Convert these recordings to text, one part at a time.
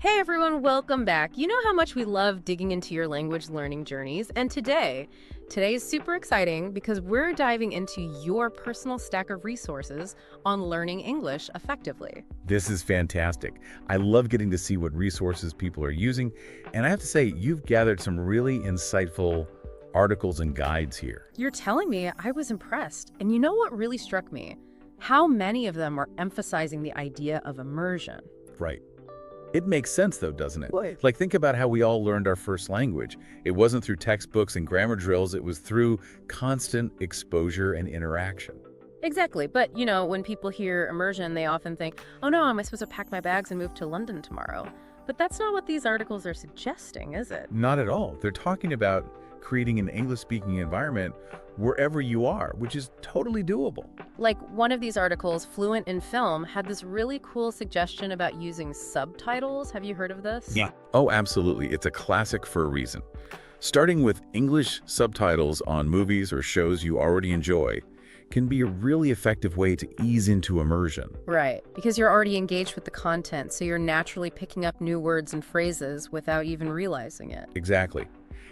Hey everyone, welcome back. You know how much we love digging into your language learning journeys, and today is super exciting because we're diving into your personal stack of resources on learning English effectively. This is fantastic. I love getting to see what resources people are using, and I have to say, you've gathered some really insightful articles and guides here. You're telling me I was impressed, and you know what really struck me? How many of them are emphasizing the idea of immersion. Right. It makes sense, though, doesn't it? Right. Like, think about how we all learned our first language. It wasn't through textbooks and grammar drills. It was through constant exposure and interaction. Exactly, but when people hear immersion, they often think, oh no, am I supposed to pack my bags and move to London tomorrow? But that's not what these articles are suggesting, is it? Not at all. They're talking about creating an English-speaking environment wherever you are, which is totally doable. Like one of these articles, Fluent in Film, had this really cool suggestion about using subtitles. Have you heard of this? Yeah. Oh, absolutely. It's a classic for a reason. Starting with English subtitles on movies or shows you already enjoy can be a really effective way to ease into immersion. Right, because you're already engaged with the content, so you're naturally picking up new words and phrases without even realizing it. Exactly.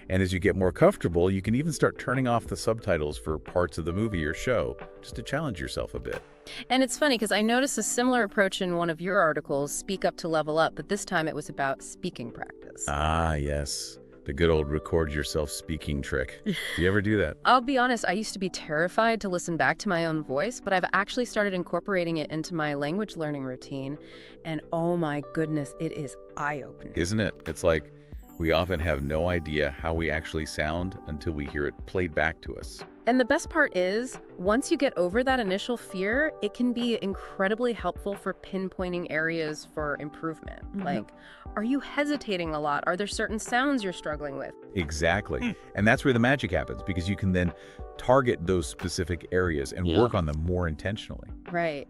And as you get more comfortable, you can even start turning off the subtitles for parts of the movie or show, just to challenge yourself a bit. And it's funny because I noticed a similar approach in one of your articles, Speak Up to Level Up, but this time it was about speaking practice. Ah, yes. The good old record yourself speaking trick. Do you ever do that? I'll be honest, I used to be terrified to listen back to my own voice, but I've actually started incorporating it into my language learning routine. And oh my goodness, it is eye-opening. Isn't it? It's like we often have no idea how we actually sound until we hear it played back to us. And the best part is, once you get over that initial fear, it can be incredibly helpful for pinpointing areas for improvement. Like, are you hesitating a lot? Are there certain sounds you're struggling with? Exactly. And that's where the magic happens, because you can then target those specific areas and work on them more intentionally. Right.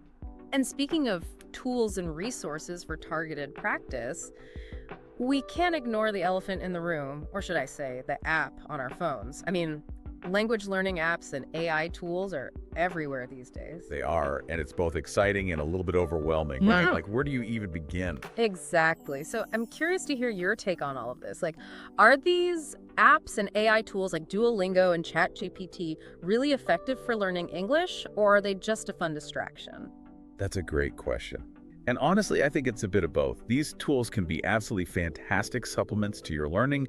And speaking of tools and resources for targeted practice, we can't ignore the elephant in the room, or should I say, the app on our phones. I mean, language learning apps and AI tools are everywhere these days. They are, and it's both exciting and a little bit overwhelming, right? Like, where do you even begin? Exactly. So I'm curious to hear your take on all of this. Like, are these apps and AI tools like Duolingo and ChatGPT really effective for learning English, or are they just a fun distraction? That's a great question. And honestly, I think it's a bit of both. These tools can be absolutely fantastic supplements to your learning,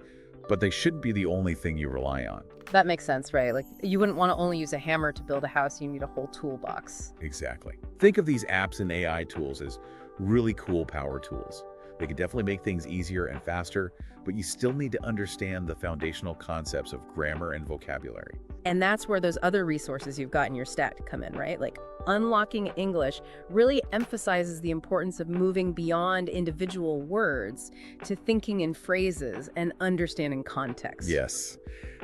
but they shouldn't be the only thing you rely on. That makes sense, right? Like, you wouldn't want to only use a hammer to build a house. You need a whole toolbox. Exactly. Think of these apps and AI tools as really cool power tools. They can definitely make things easier and faster, but you still need to understand the foundational concepts of grammar and vocabulary. And that's where those other resources you've got in your stack come in, right? Like, Unlocking English really emphasizes the importance of moving beyond individual words to thinking in phrases and understanding context. Yes,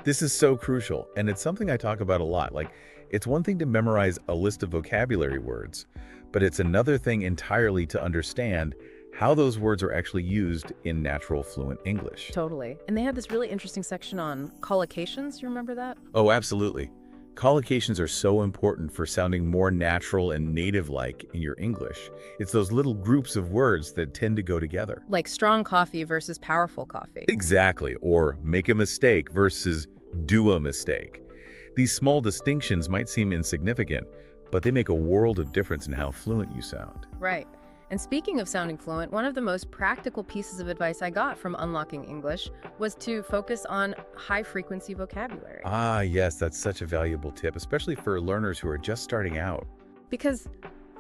this is so crucial, and it's something I talk about a lot. Like, it's one thing to memorize a list of vocabulary words, but it's another thing entirely to understand how those words are actually used in natural, fluent English. Totally. And they have this really interesting section on collocations. You remember that? Oh, absolutely. Collocations are so important for sounding more natural and native-like in your English. It's those little groups of words that tend to go together. Like strong coffee versus powerful coffee. Exactly. Or make a mistake versus do a mistake. These small distinctions might seem insignificant, but they make a world of difference in how fluent you sound. Right. And speaking of sounding fluent, one of the most practical pieces of advice I got from Unlocking English was to focus on high-frequency vocabulary. Ah, yes, that's such a valuable tip, especially for learners who are just starting out. Because,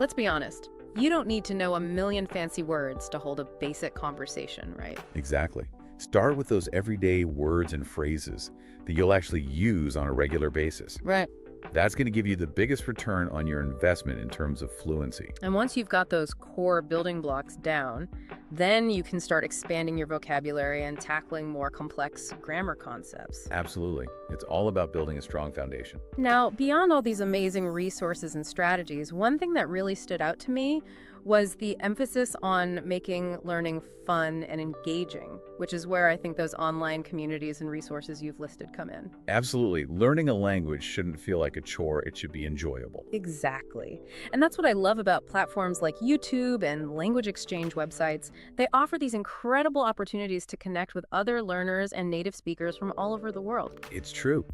let's be honest, you don't need to know a million fancy words to hold a basic conversation, right? Exactly. Start with those everyday words and phrases that you'll actually use on a regular basis. Right. That's going to give you the biggest return on your investment in terms of fluency. And once you've got those core building blocks down, then you can start expanding your vocabulary and tackling more complex grammar concepts. Absolutely. It's all about building a strong foundation. Now, beyond all these amazing resources and strategies, one thing that really stood out to me was the emphasis on making learning fun and engaging, which is where I think those online communities and resources you've listed come in. Absolutely. Learning a language shouldn't feel like a chore. It should be enjoyable. Exactly. And that's what I love about platforms like YouTube and language exchange websites. They offer these incredible opportunities to connect with other learners and native speakers from all over the world. It's true.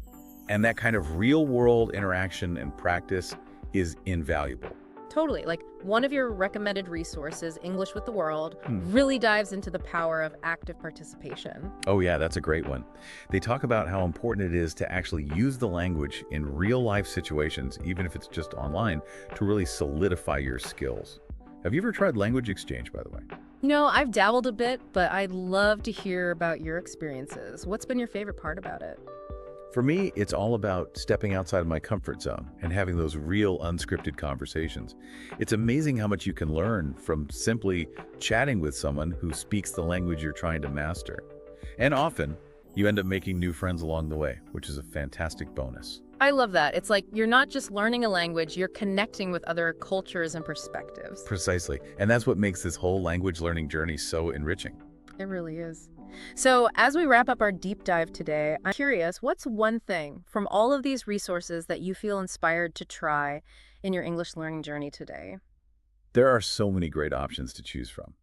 And that kind of real-world interaction and practice is invaluable. Totally. Like one of your recommended resources, English with the World, Hmm. really dives into the power of active participation. Oh yeah, that's a great one. They talk about how important it is to actually use the language in real-life situations, even if it's just online, to really solidify your skills. Have you ever tried language exchange, by the way? I've dabbled a bit, but I'd love to hear about your experiences. What's been your favorite part about it? For me, it's all about stepping outside of my comfort zone and having those real unscripted conversations. It's amazing how much you can learn from simply chatting with someone who speaks the language you're trying to master. And often, you end up making new friends along the way, which is a fantastic bonus. I love that. It's like you're not just learning a language, you're connecting with other cultures and perspectives. Precisely. And that's what makes this whole language learning journey so enriching. It really is. So, as we wrap up our deep dive today, I'm curious, what's one thing from all of these resources that you feel inspired to try in your English learning journey today? There are so many great options to choose from.